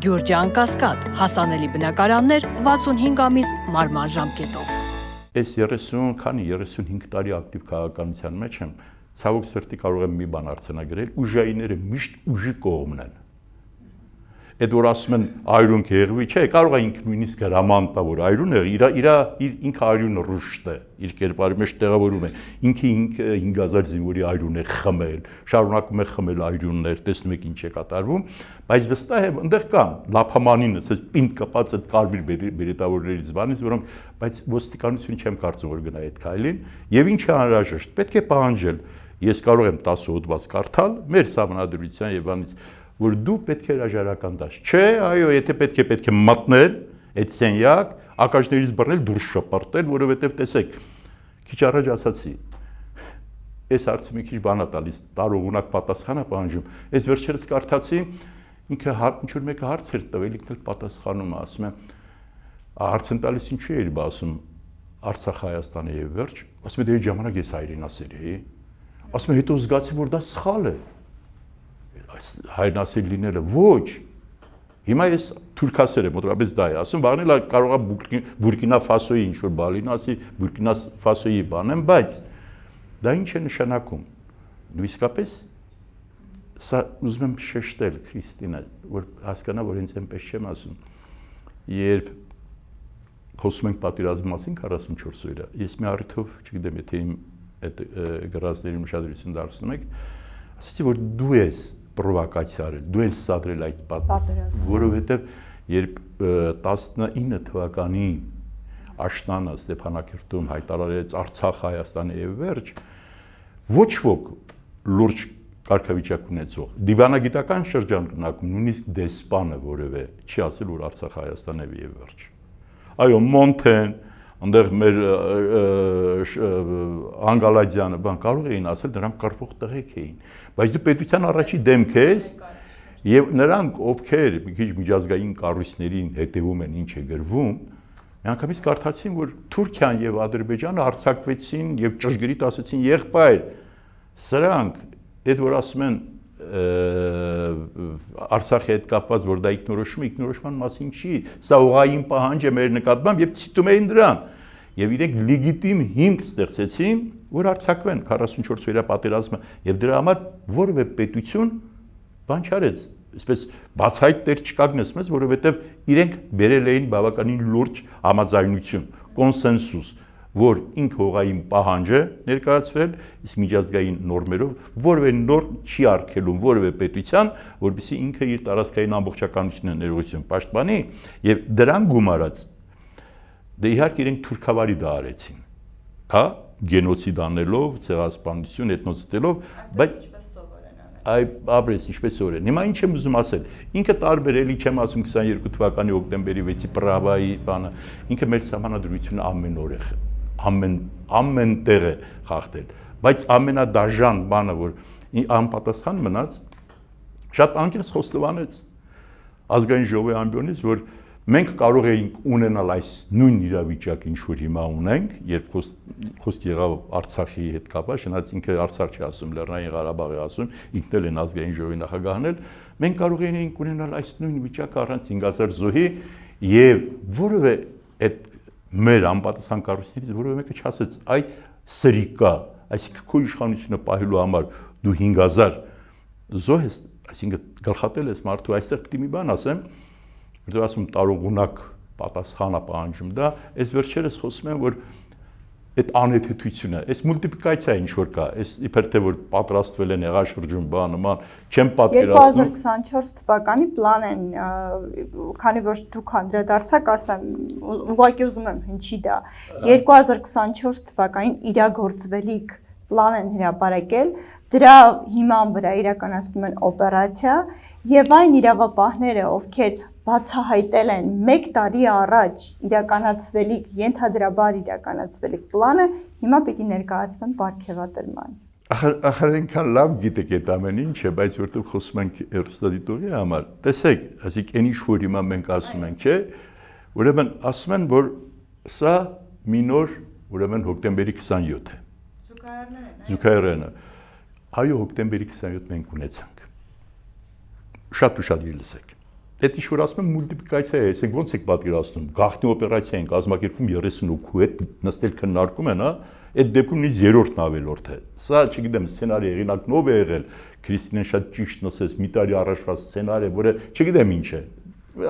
Գյուրջան Կասկադ, հասանելի բնակարաններ 65 ամիս մարման ժամկետով։ Այս 35 տարի ակտիվ քաղաքականության մեջ եմ, ցավոք սրտի կարող եմ մի բան արձանագրել, ուժայինները միշտ ուժի կողմն են։ Այդ որ ասում են այրուն կեղվի, չէ, կարող է ինքը նույնիսկ հրամանտա որ այրուն է, ինքը այրունը ռուշտ է, իր կերպարի մեջ տեղավորում է, ինքը 5000 զինվորի այրուն է խմել, շարունակում է խմել այրուններ, տեսնում եք ինչ է կատարվում, բայց վստահ եմ, այնտեղ կան լափամանին, ասես պինդ կպած այդ կարմիր բերետավորներից բանից, որոնք, բայց ոստիկանությունը չեմ կարծում որ գնա այդ քայլին, եւ ինչ է անհրաժեշտ, պետք է պահանջել, ես կարող եմ 10 հոդված կարդալ, մեր սահմանադրության եւ բանից որ դու պետք է հրաժարական տաս։ Չէ, այո, եթե պետք է մտնել այդ սենյակ, ակաժներից բռնել, դուրս շպրտել, որովհետև տեսեք, քիչ առաջ ասացի, այս հարցը մի քիչ բան է տալիս, տարողունակ պատասխան է պահանջում։ Այս վերջերս կարդացի, ինքը ինչ որ մեկը հարց էր տվել, ինքն էլ պատասխանում է, ասում է, հարց են տալիս ինչու էիր բա ասում Արցախ Հայաստանը եւ վերջ, ասում է դե այդ ժամանակ ես հայրենասեր էի։ Ասում է հետո զգացի, որ դա սխալ է։ Հայրենասեր լինելը ոչ, հիմա ես թուրքասեր եմ, մոտավորապես դա է ասում, վաղն էլ կարող է Բուրկինա Ֆասոյի ինչ-որ բան լինի, ասի Բուրկինա Ֆասոյի բան եմ, բայց դա ինչ է նշանակում, իսկապես սա ուզում եմ շեշտել Քրիստինա, որ հասկանա, որ ինձ այնպես չեմ ասում, երբ խոսում ենք պատերազմի մասին 44 օրը, ես մի առիթով, չգիտեմ, եթե իմ այդ գրածների ուշադրություն դարձնում եք, ասեցի, որ դու ես պրովոկացիա արել, դու ես սադրել այդ պատերազմը, որովհետև երբ 19 թվականի աշնանը Ստեփանակերտում հայտարարեց Արցախ Հայաստանի եւ վերջ, ոչ ոք լուրջ կարգավիճակ ունեցող դիվանագիտական շրջանակում նույնիսկ դեսպանը որևէ չի ասել որ Արցախ Հայաստանը եւ վերջ։ Այո, Մոնթեն, այնտեղ մեր Անգալադյանը, բան կարող էին ասել, նրանք կարվող տղեկ էին, բայց դու պետության առաջի դեմք ես եւ նրանք ովքեր մի քիչ միջազգային կառույցներին հետևում են ինչ է գրվում, միանգամից կարդացին, որ Թուրքիան եւ Ադրբեջանը հարձակվեցին եւ ճշգրիտ ասեցին եղբայր, սրանք այդ որ ասում են Արցախի հետ կապված որ դա ինքնորոշման մասին չի, սա ուղղային պահանջ է մեր նկատմամբ եւ ցիտում էին դրան եւ իրենք լեգիտիմ հիմք ստեղծեցին որ հարձակվեն 44 օրյա պատերազմը եւ դրա համար որևէ պետություն բան չարեց, այսպես բացահայտ տեր չկանգնեց մեզ, որովհետեւ իրենք բերել էին բավականին լուրջ համաձայնություն, կոնսենսուս որ ինքը հողային պահանջ է ներկայացվել, իսկ միջազգային նորմերով որևէ նորմ չի արգելում որևէ պետության, որպեսզի ինքը իր տարածքային ամբողջականությունը ներողություն պաշտպանի եւ դրան գումարած դե իհարկե իրենք թուրքավարի դա արեցին, հա, գենոցիդ անելով, ցեղասպանություն, էթնոցիդելով, բայց այ ապրես ինչպես օրեն։ Հիմա ինչ եմ ուզում ասել, ինքը տարբեր էլի չեմ ասում 22 թվականի հոկտեմբերի 6-ի Պրահայի բանը, ինքը մեր սահմանադրությունը ամեն օր է ամեն տեղ է խախտել, բայց ամենադաժան բանը, որ անպատասխան մնաց, շատ անկեղծ խոստովանեց ազգային ժողովի ամբիոնից, որ մենք կարող էինք ունենալ այս նույն իրավիճակը, ինչ որ հիմա ունենք, երբ խոսք եղավ Արցախի հետ կապված, շնորհիվ ինքը Արցախ չի ասում, Լեռնային Ղարաբաղ է ասում, ինքն էլ են ազգային ժողովի նախագահն էլ, մենք կարող էինք ունենալ այս նույն վիճակը առանց 5000 զոհի եւ որևէ այդ մեր անպատասխան կառույցներից որևէ մեկը չասեց, այ սրիկա, այսինքն քո իշխանությունը պահելու համար դու 5000 զոհ ես, այսինքն գլխատել ես մարդու, այստեղ պետք է մի բան ասեմ, որտեղ ասում տարողունակ պատասխանա պահանջում դա, այս վերջերս խոսում եմ, որ այդ անհեթեթությունը, այս մուլտիպլիկացիա ինչ որ կա, այս իբր թե որ պատրաստվել են եղաշրջում բան նման, չեմ պատկերացնում 2024 թվականի պլան են, քանի որ դուք անդրադարձաք, ասեմ, ուղղակի ուզում եմ հնչի դա, 2024 թվականին իրագործվելիք պլան են հրապարակել, դրա հիման վրա իրականացնում են օպերացիա եւ այն իրավապահները, ովքեր բացահայտել են 1 տարի առաջ իրականացվելիք, ենթադրաբար իրականացվելիք պլանը, հիմա պիտի ներկայացվեն պարգևատրման։ Ախր այնքան լավ գիտեք այդ ամեն ինչը, բայց որտեղ խոսում ենք հեռուստադիտողի համար, տեսեք, ասիկ այն ինչ որ հիմա մենք ասում ենք, չէ, ուրեմն ասում են, որ սա մի նոր, ուրեմն հոկտեմբերի 27 է։ Զուգահեռները։ Այո, հոկտեմբերի 27 մենք ունեցանք։ Շատ ուշադիր լսեք։ Այդ ինչ որ ասում եմ մուլտիպլիկացիա է, այսինքն ոնց եք պատկերացնում, գաղտնի օպերացիա են կազմակերպում 30 հոգու հետ նստել քննարկում են, հա, այդ դեպքում ինձ երրորդն ավելորդ է։ Սա, չգիտեմ, սցենարի հեղինակն ով է եղել, Քրիստինեն շատ ճիշտ նսեց, մի տարի առաջվա սցենար է, որը չգիտեմ ինչ է։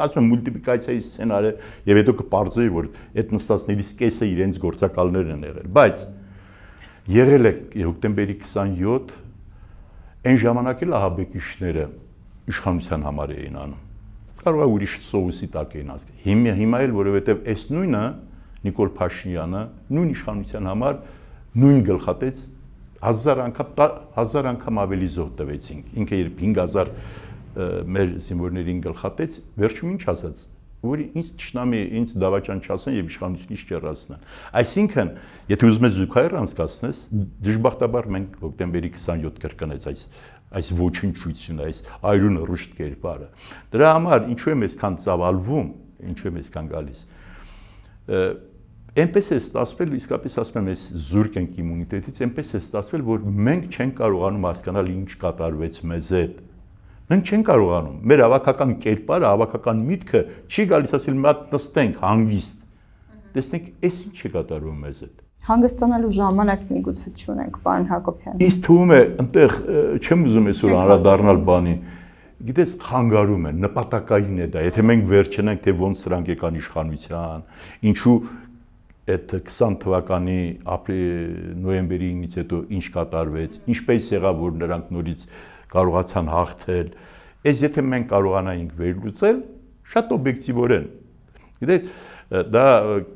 Ասում եմ մուլտիպլիկացիայի սցենար է, եւ հետո կպարզեի, որ այդ նստածներից կեսը իրենց գործակալներն են եղել, բայց եղել է հոկտեմբերի 27 այն ժամանակ էլ ահաբեկիչները իշխանության համար էին անում։ Կարող է ուրիշ սովուսի տակ էին ասում։ Հիմա էլ որովհետև այս նույնը Նիկոլ Փաշինյանը նույն իշխանության համար նույն գլխատեց 1000 անգամ ավելի զոհ տվեցինք։ Ինքը երբ 5000 մեր զինվորներին գլխատեց, վերջում ինչ ասաց, որ ինձ ճշնամի, ինձ դավաճան չասեն եւ իշխանությունից չեռացնեն։ Այսինքն, եթե ուզում ես զուգահեռ անցկացնես, դժբախտաբար մենք հոկտեմբերի 27 կրկնեց այս ոչնչությունը, այս այրուն ռուշտ կերպարը։ Դրա համար ինչու եմ այսքան ծավալվում, ինչու եմ այսքան գալիս։ Այնպես է ստացվել, իսկապես ասում եմ, այս զուրկ ենք իմունիտետից, այնպես է ստացվել, որ մենք չենք կարողանում հասկանալ ինչ կատարվեց մեզ հետ։ Մենք չենք կարողանում։ Մեր հավաքական կերպարը, հավաքական միտքը չի գալիս ասել մի հատ նստենք հանգիստ։ Տեսնենք, այս ինչ է կատարվում մեզ հետ։ Հանգստանալու ժամանակ միգուցե չունենք, պարոն Հակոբյան։ Իսկ թվում է, այնտեղ չեմ ուզում այսօր անդրադառնալ բանի։ Գիտես, խանգարում է, նպատակային է դա։ Եթե մենք վերջնենք, թե ոնց սրանք եկան իշխանության, ինչու այդ 20 թվականի նոյեմբերի 9-ից հետո ինչ կատարվեց, ինչպես եղավ, որ նրանք նորից կարողացան հաղթել։ Այս եթե մենք կարողանայինք վերլուծել, շատ օբյեկտիվորեն։ Գիտեք, դա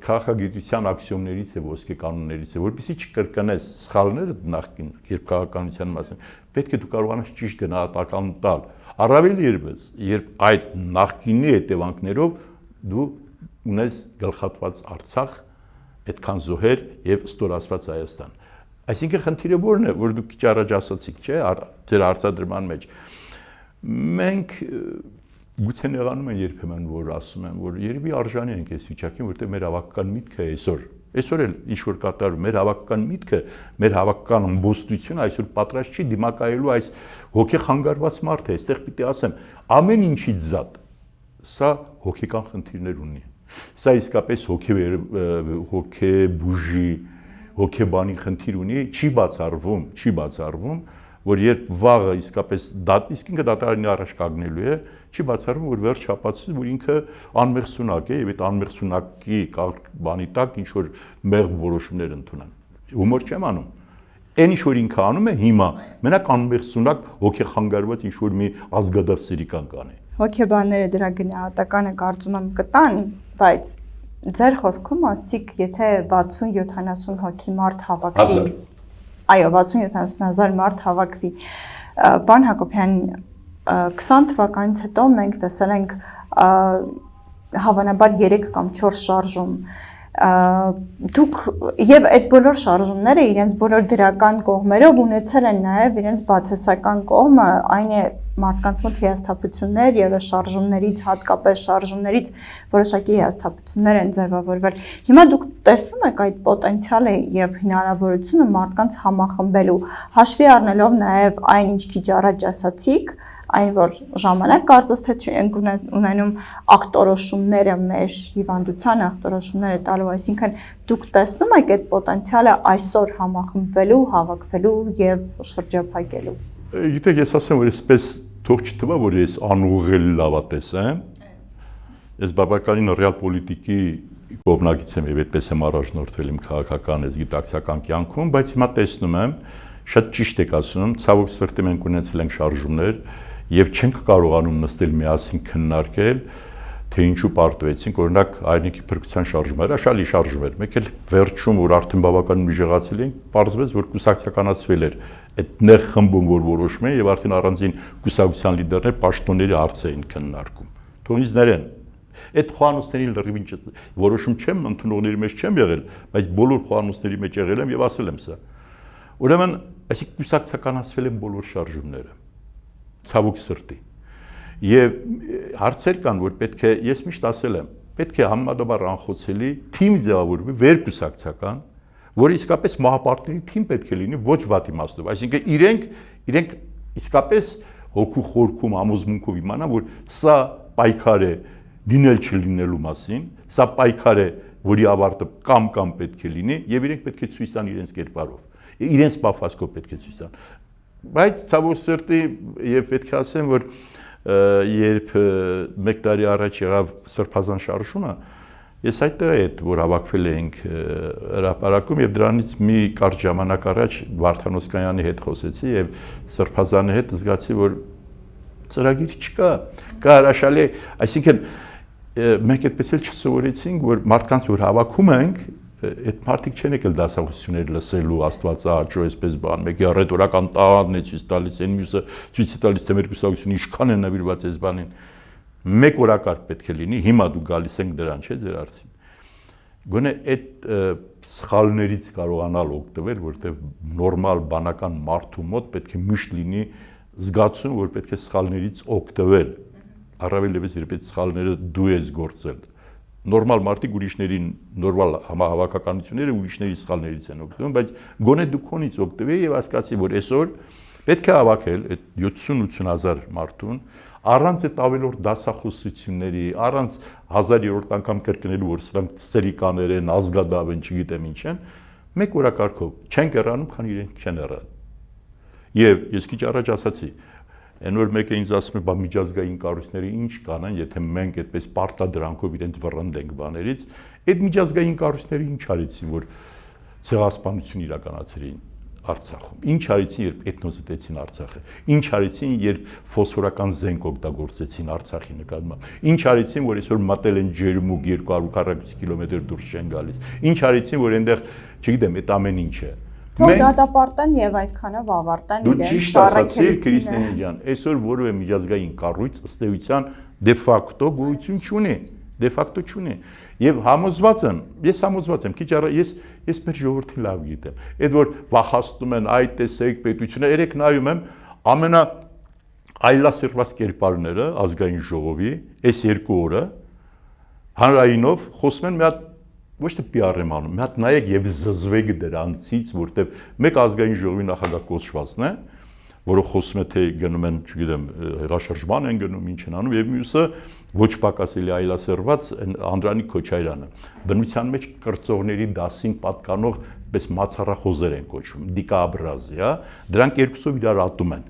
քաղաքագիտության ակսիոմներից է, ոսկե կանոններից է, որպեսզի չկրկնես սխալները նախկին, երբ քաղաքականության մասին, պետք է դու կարողանաս ճիշտ գնահատական տալ։ Առավել երբ այդ նախկինի հետևանքներով դու ունես գլխատված Արցախ, այդքան զոհեր եւ ստորացված Հայաստան։ Այսինքն խնդիրը որն է, որ դուք քիչ առաջ ասացիք, չէ, ձեր արտադրման մեջ։ Մենք գուցե նեղանում են երբեմն, որ ասում են, որ երևի արժանի ենք այս վիճակին, որտեղ մեր հավաքական միտքը այսօր էլ ինչ որ կատարում, մեր հավաքական միտքը, մեր հավաքական ամբոստությունը այսօր պատրաստ չի դիմակայելու այս հոգեխանգարված մարդը, այստեղ պիտի ասեմ, ամեն ինչից զատ սա հոգեկան խնդիրներ ունի։ Սա իսկապես հոգեբուժի, հոգեբանի խնդիր ունի, չի բացառվում, որ երբ վաղը իսկապես իսկ ինքը դատարանի առաջ կանգնելու է, չի բացառվում, որ վերջ հապացի, որ ինքը անմեղսունակ է եւ այդ անմեղսունակի բանի տակ ինչ որ մեղմ որոշումներ ընդունեն։ Հումոր չեմ անում։ Այն ինչ որ ինքը անում է հիմա, մենակ անմեղսունակ հոգեխանգարված ինչ որ մի ազգադավ սիրիկան կանի։ Հոգեբանները դրա գնահատականը կարծում եմ կտան, բայց ձեր խոսքում ասցիք, եթե 60-70 հոգի մարդ հավաքվի, այո, 60-70,000 մարդ հավաքվի, պարոն Հակոբյան, 20 թվականից հետո մենք տեսել ենք հավանաբար 3 կամ 4 շարժում, դուք եւ այդ բոլոր շարժումները իրենց բոլոր դրական կողմերով ունեցել են նաեւ իրենց բացասական կողմը, այն է մարդկանց մոտ հիասթափություններ եւ շարժումներից, հատկապես շարժումներից որոշակի հիասթափություններ են ձևավորվել։ Հիմա դուք տեսնում եք այդ պոտենցիալը եւ հնարավորությունը մարդկանց համախմբելու, հաշվի առնելով նաեւ այն ինչ քիչ առաջ ասացիք, այն որ ժամանակ կարծես թե չենք ունենում ակտորոշումները մեր հիվանդության ակտորոշումները տալու, այսինքն դուք տեսնում եք այդ պոտենցիալը այսօր համախմբվելու, հավաքվելու եւ շրջափակելու։ Գիտեք, ես ասեմ, որ այսպես թող չթվա, որ ես անուղղելի լավատես եմ։ Ես բավականին ռեալ պոլիտիկի կողմնակից եմ եւ այդպես եմ առաջնորդվել իմ քաղաքական, գիտակցական կյանքում, բայց հիմա տեսնում եմ, շատ ճիշտ եք ասում, ցավոք սրտի մենք ունեցել ենք շարժումներ եւ չենք կարողանում նստել միասին քննարկել, թե ինչու պարտվեցինք, օրինակ Հայրենիքի փրկության շարժումները, աշալի շարժումներ, մեկ էլ վերջում, որ արդեն բավականին ուժեղացել ենք, պարզվեց, որ կուսակցականացվել էր այդ նեղ խմբում, որ որոշում են եւ արդեն առանձին կուսակցության լիդերներ պաշտոնների հարց էին քննարկում։ Թող ինձ ներեն։ Այդ խոհանոցների լրիվին որոշում չեմ, ընդունողների մեջ չեմ եղել, բայց բոլոր խոհանոցների մեջ եղել եմ եւ ասել եմ սա։ Ուրեմն, այսինքն կուսակցականացվել են բոլոր շարժումները։ Ցավոք սրտի։ Եվ հարցեր կան, որ պետք է, ես միշտ ասել եմ, պետք է համեմատաբար անխոցելի թիմ ձևավորվի վերկուսակցական, որը իսկապես մահապարտների թիմ պետք է լինի ոչ վատ իմաստով, այսինքն իրենք իսկապես հոգու խորքում համոզմունքով իմանան, որ սա պայքար է լինել չլինելու մասին, սա պայքար է, որի ավարտը կամ պետք է լինի, եւ իրենք պետք է ցույց տան իրենց կերպարով, իրենց պահվածքով պետք է ցույց տան։ Բայց ցավոք սրտի եւ պետք է ասեմ, որ երբ 1 տարի առաջ եղավ Սրբազան շարժումը, ես այդտեղ էի, որ հավաքվել էինք հրապարակում եւ դրանից մի կարճ ժամանակ առաջ Վարդան Օսկանյանի հետ խոսեցի եւ Սրբազանի հետ զգացի, որ ծրագիր չկա, կա հրաշալի, այսինքն մենք այդպես էլ չսովորեցինք, որ մարդկանց որ հավաքում ենք, այդ մարդիկ չեն եկել դասախոսություններ լսելու, Աստվածաաճո այսպես բան, մեկը ռետորական տաղանդն է ցույց տալիս, այն մյուսը ցույց է տալիս, թե մեր կուսակցությունը ինչքան է նվիրված այս բանին։ Մեկ օրակարգ պետք է լինի, հիմա դու գալիս ենք դրան, չէ՞ ձեր արցին։ Գոնե այդ սխալներից կարողանալ օգտվել, որտեղ նորմալ բանական մարդու մոտ պետք է միշտ լինի զգացում, որ պետք է սխալներից օգտվել, առավելևս երբ այդ սխալները դու ես գործել։ Նորմալ մարդիկ ուրիշների նորմալ համահավաքականությունները ուրիշների սխալներից են օգտվում, բայց գոնե դու քոնից օգտվի եւ հասկացի, որ այսօր պետք է հավաքել այդ 70-80 հազար մարդուն, առանց այդ ավելորդ դասախոսությունների, առանց 1000-րդ անգամ կրկնելու, որ սրանք սերիկաներ են, ազգադավ են, չգիտեմ ինչ են, մեկ օրակարգով չեն կռանում, քան իրենք չեն եռան։ Եվ ես քիչ առաջ ասացի, այն որ մեկը ինձ ասում է, բա միջազգային կառույցները ինչ կանեն, եթե մենք այդպես պարտադրանքով իրենց վռնդենք բաներից, այդ միջազգային կառույցները ինչ արեցին, որ ցեղասպանություն իրականացրին Արցախում։ Ինչ արեցին, երբ էթնոզտեցին Արցախը։ Ինչ արեցին, երբ ֆոսֆորական զենք օգտագործեցին Արցախի նկատմամբ։ Ինչ արեցին, որ այսօր մատել են ջերմուկ 240 կիլոմետր դուրս չեն գալիս։ Ինչ արեցին, որ այնտեղ, չգիտեմ, այդ ամեն ինչը։ Թող դատապարտեն եւ այդքանով ավարտեն իրենց սարքելիցինը։ Քրիստիան ջան, այսօր որևէ միջազգային կառույց ըստ էության դե ֆակտո գոյություն չունի, դե ֆակտո չունի։ Եվ համոզված եմ, ես համոզված եմ, քիչ առաջ ես մեր ժողովրդին լավ գիտեմ։ Այդ որ վախացնում են, այ տեսեք պետությունը, երեք նայում եմ ամենա այլասերված կերպարները ազգային ժողովի այս 2 օրը հանրայինով խոսում են մի հատ ոչ թե PR եմ անում, մի հատ նայեք եւ զզվեք դրանցից, որտեվ մեկ ազգային ժողովի նախագահ կոչվածն է, որը խոսում է թե գնում են, չգիտեմ, հեղաշրջման են գնում, ինչ են անում, եւ մյուսը ոչ պակասելի այլասերված Անդրանիկ Քոչարյանը։ Բնության մեջ կրծողների դասին պատկանող պես մացառախոզեր են կոչվում, դիկաբրազի, հա, դրանք երկուսով իրար ատում են։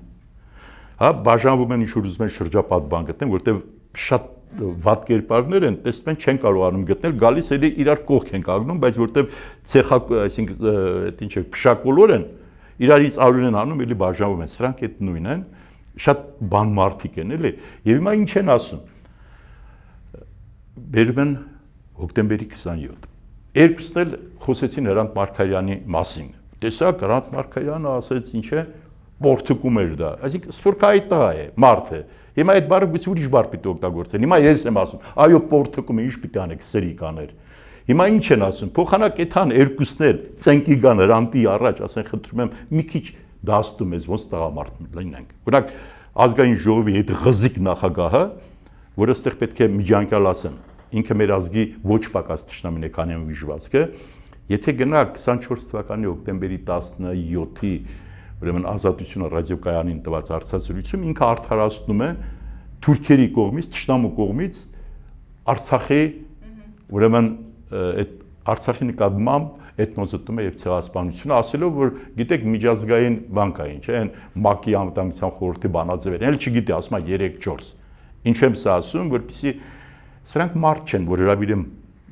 Հա, բաժանվում են ինչ որ ուզում են շրջապատ բան գտնեն, որտեվ շատ վատ կերպարներ են, տեսնում են չեն կարողանում գտնել, գալիս էլի իրար կողք են կանգնում, բայց որտեվ ցեխակ, այսինքն այդ ինչ է, փշակոլոր են, իրարից արյուն են անում, էլի բաժանվում են, սրանք այդ նույնն են, շատ բան մարդիկ են, էլի, եւ հիմա ինչ են ասում։ Բերում են հոկտեմբերի 27։ Երկուսն էլ խոսեցին Հրանտ Մարգարյանի մասին։ Տեսակ Հրանտ Մարգարյանը ասեց ինչ է, պորտուկում էր դա, այսինքն սփորքայի տղա է, մարդ է։ Հիմա այդ բառը գուցե ուրիշ բառ պիտի օգտագործեն։ Հիմա ես եմ ասում, այո, պորտուկում է, ինչ պիտի անեք, սերիկաներ։ Հիմա ինչ են ասում, փոխանակ այդան երկուսն էլ ցենկի գան Հրանտի առաջ, ասեն, խնդրում եմ, մի քիչ դաստում ես, ոնց տղամարդ լինենք։ Օրինակ, ազգային ժողովի այդ ղզիկ նախագահը, որը այստեղ պետք է միջանկյալ ասեմ, ինքը մեր ազգի ոչ պակաս թշնամին է, քանի եմ վիժվածքը, եթե գնա 24 թվականի հոկտեմբերի 17-ի ուրեմն ազատությունը ռադիոկայանին տված հարցազրույցում ինքը արդարացնում է թուրքերի կողմից, թշնամու կողմից Արցախի ուրեմն այդ Արցախի նկատմամբ էթնոզտումը եւ ցեղասպանությունը, ասելով որ գիտեք միջազգային բան կա ինչ է, այն ՄԱԿ-ի անվտանգության խորհրդի բանաձևերն էլ չգիտի, ասում է 3-4։ Ինչ եմ սա ասում, որպեսզի սրանք մարդ չեն, որ հրավիրեմ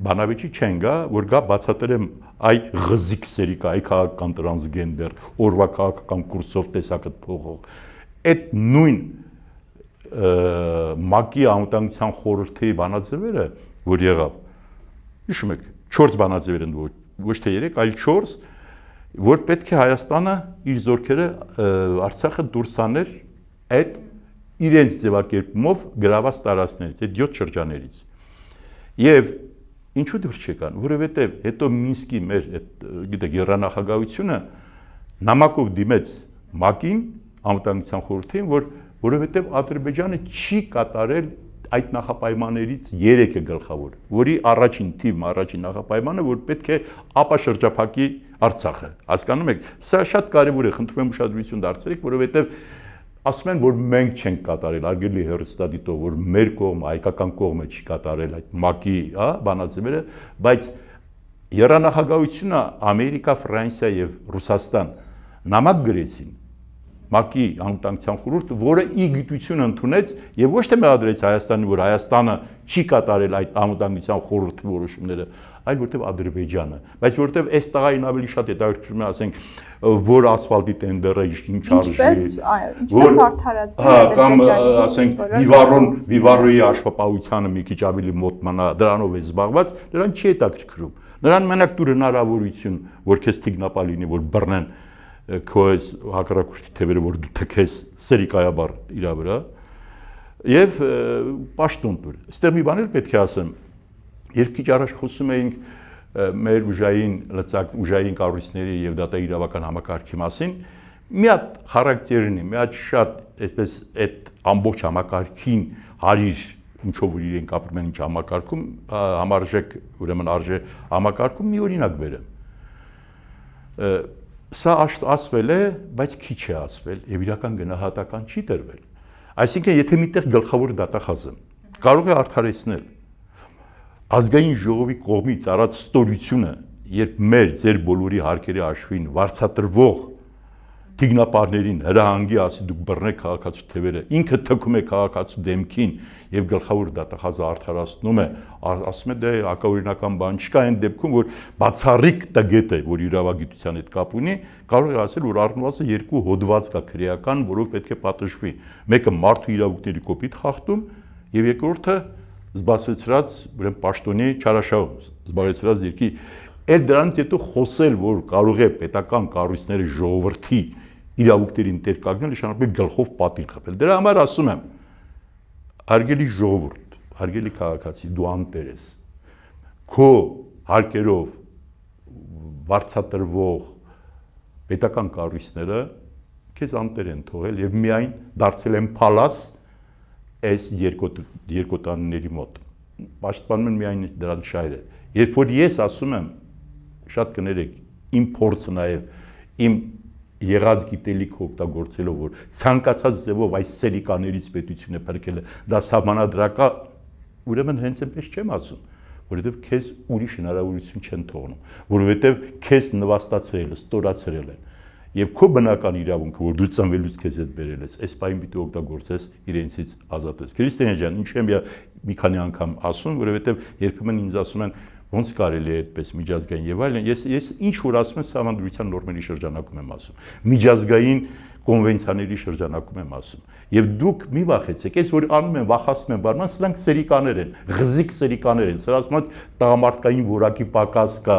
բանավեճի չեն գա, որ գա բացատրեմ այ ղզիկ սերիկա, այ քաղաքական տրանսգենդեր, օրվա քաղաքական կուրսով տեսակդ փողող։ Այդ նույն ՄԱԿ-ի անվտանգության խորհրդի բանաձևերը, որ եղավ, հիշում եք, 4 բանաձևեր են, ոչ թե 3, այլ 4, որ պետք է Հայաստանը իր զորքերը Արցախը դուրս աներ այդ իրենց ձևակերպումով գրաված տարածքներից, այդ 7 շրջաներից։ Եվ ինչու դուրս չեկան, որովհետև հետո Մինսկի մեր այդ գիտեք երանախագահությունը նամակով դիմեց ՄԱԿ-ին, անվտանգության խորհրդին, որովհետև Ադրբեջանը չի կատարել այդ նախապայմաններից 3-ը գլխավոր, որի առաջին նախապայմանը, որ պետք է ապաշրջափակի Արցախը։ Հասկանում եք, սա շատ կարևոր է, խնդրում եմ ուշադրություն դարձրեք, որովհետև ասում են, որ մենք չենք կատարել, արգելի հերոստատիտով, որ մեր կողմը, հայկական կողմը չի կատարել այդ ՄԱԿ-ի, բանաձևերը, բայց երանախագահությունը Ամերիկա, Ֆրանսիա եւ Ռուսաստան նամակ գրեցին ՄԱԿ-ի անվտանգության խորհուրդը, որը ի գիտություն ընդունեց եւ ոչ թե մեղադրեց Հայաստանին, որ Հայաստանը չի կատարել այդ անվտանգության խորհրդի որոշումները, այլ որտեվ Ադրբեջանը, բայց որտեվ այս տղային ավելի շատ հետաքրքրում է, ասենք, որ ասֆալտի տենդերը ինչ արժի, ինչպես արդարացնել կամ ասենք Վիվարոյի աշխատապահությանը մի քիչ ավելի մոտ դրանով է զբաղված, նրան չի հետաքրքրում։ Նրան մենակ դու հնարավորություն, որ քեզ թիկնապա լինի, որ բռնեն քո հակառակորդի թևերը, որ դու թքես սերիկայաբար իր վրա, եւ պաշտոն տուր։ Այստեղ մի բան էլ պետք է ասեմ, երբ քիչ առաջ խոսում էինք մեր ուժային կառույցների եւ դատաիրավական համակարգի մասին, մի հատ խարակտերն է, մի հատ շատ այսպես այդ ամբողջ համակարգին հարիր ինչով որ իրենք ապրում են ինչ համակարգում, համարժեք ուրեմն արժե համակարգում մի օրինակ բերեմ։ Սա ասվել է, բայց քիչ է ասվել եւ իրական գնահատական չի տրվել։ Այսինքն, եթե միտեղ գլխավոր դատախազը կարող է արդարեցնել ազգային ժողովի կողմից արած ստորությունը, երբ ձեր բոլորի հարկերի հաշվին վարձատրվող թիկնապարներին հրահանգի ասի դուք բռնեք քաղաքացու թևերը, ինքը թքում է քաղաքացու դեմքին եւ գլխավոր դատախազը արդարացնում է, ասում է դե հակաօրինական բան չկա այն դեպքում, որ բացառիկ տգետ է, որ իրավագիտության հետ կապ ունի, կարող է ասել, որ առնվազն 2 հոդված կա քրեական, որով պետք է պատժվի։ Մեկը մարդու իրավունքների կոպիտ խախտում եւ երկրորդը զբաղեցրած ուրեմն պաշտոնի չարաշահում, զբաղեցրած երկի Էլ դրանից հետո խոսել, որ կարող է պետական կառույցները ժողովրդի իրավունքներին տեր կանգնել, նշանակում է գլխով պատին խփել։ Դրա համար ասում եմ, հարգելի ժողովուրդ, հարգելի քաղաքացի, դու անտեր ես։ Քո հարկերով վարձատրվող պետական կառույցները քեզ անտեր են թողել եւ միայն դարձել են փալաս այս երկոտանների մոտ։ Պաշտպանում են միայն դրանց շահերը։ Երբ որ ես ասում եմ շատ կներեք, իմ փորձը նաև իմ եղած գիտելիքը օգտագործելով, որ ցանկացած ձևով այս սերիկաներից պետությունը փրկելը, դա սահմանադրական, ուրեմն հենց այնպես չեմ ասում, որովհետև քեզ ուրիշ հնարավորություն չեն թողնում, որովհետև քեզ նվաստացրել, ստորացրել են, եւ քո բնական իրավունքը, որ դու ծնվելուց քեզ հետ բերել ես, այս պահին պիտի օգտագործես իրենցից ազատես։ Քրիստիան ջան, ինչ եմ մի քանի անգամ ասում, որովհետև երբեմն ինձ ասում են ոնց կարելի է այդպես միջազգային եւ այլն, ես ինչ որ ասում եմ սահմանադրության նորմերի շրջանակում եմ ասում, միջազգային կոնվենցիաների շրջանակում եմ ասում, եւ դուք մի վախեցեք, այս որ անում են, վախացնում են, բառման, սրանք սերիկաներ են, ղզիկ սերիկաներ են, սրանց մոտ տղամարդկային որակի պակաս կա,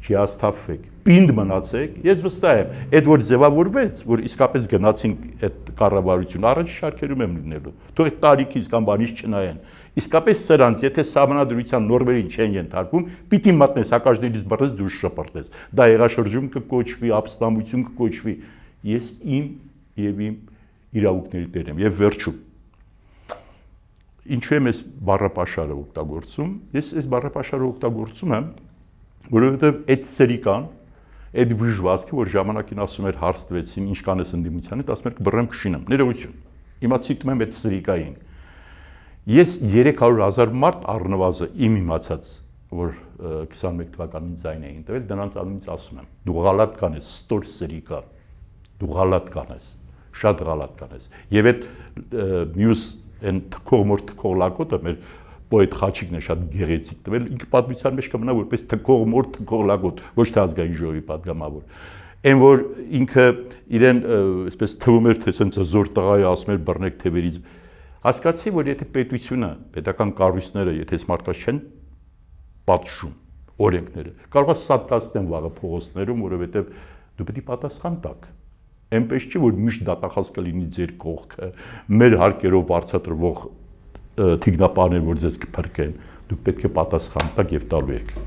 չհասթափվեք, պինդ մնացեք, ես վստահ եմ, այդ որ ձևավորվեց, որ իսկապես գնացինք այդ կառավարություն, առաջ շարքերում եմ լինելու, թող այդ տարիքից կամ բանից չնայեն, իսկապես սրանց, եթե սահմանադրության նորմերին չեն ենթարկվում, պիտի մատնես հակաժներից բռնես դուրս շպրտես, դա հեղաշրջում կկոչվի, ապստամբություն կկոչվի, ես իմ եւ իմ իրավունքների տեր եմ, եւ վերջում, ինչու եմ այս բառապաշարը օգտագործում, ես այս բառապաշարը օգտագործում եմ, որովհետև այդ սերիկան, այդ վիժվածքը, որ ժամանակին ասում էր հարց տվեցին, ինչ կանես ընդդիմության հետ, ասում էր կբռնեմ կշինեմ, ներողություն, հիմա ցիտում եմ այդ սերիկային, ես 300,000 մարդ առնվազն իմ իմացած, որ 21 թվականին ձայն էին տվել, դրանց անունից ասում եմ, դու ղալատ կանես, ստոր սերիկա, դու ղալատ կանես, շատ ղալատ կանես, եւ այդ մյուս այն թքող լակոտը մեր պոետ Խաչիկն է շատ գեղեցիկ տվել, ինքը պատմության մեջ կմնա որպես թքող լակոտ, ոչ թե ազգային ժողովի պատգամավոր։ Այն որ ինքը իրեն այսպես թվում էր, թե սենց զոր տղա է ասում էր բռնեք թևերից։ Հասկացի, որ եթե պետությունը, պետական կառույցները, եթե մարդկանց չեն պատժում օրենքները, կարող է սատկացնեն վաղը փողոցներում, որովհետև դու պետք է պատասխան տաք։ Այնպես չի, որ միշտ դատախազ կլինի ձեր կողքը, մեր հարկերով վարձատրվող թիկնապարներ, որ ձեզ կփրկեն, դուք պետք է պատասխան տաք եւ տալու եք։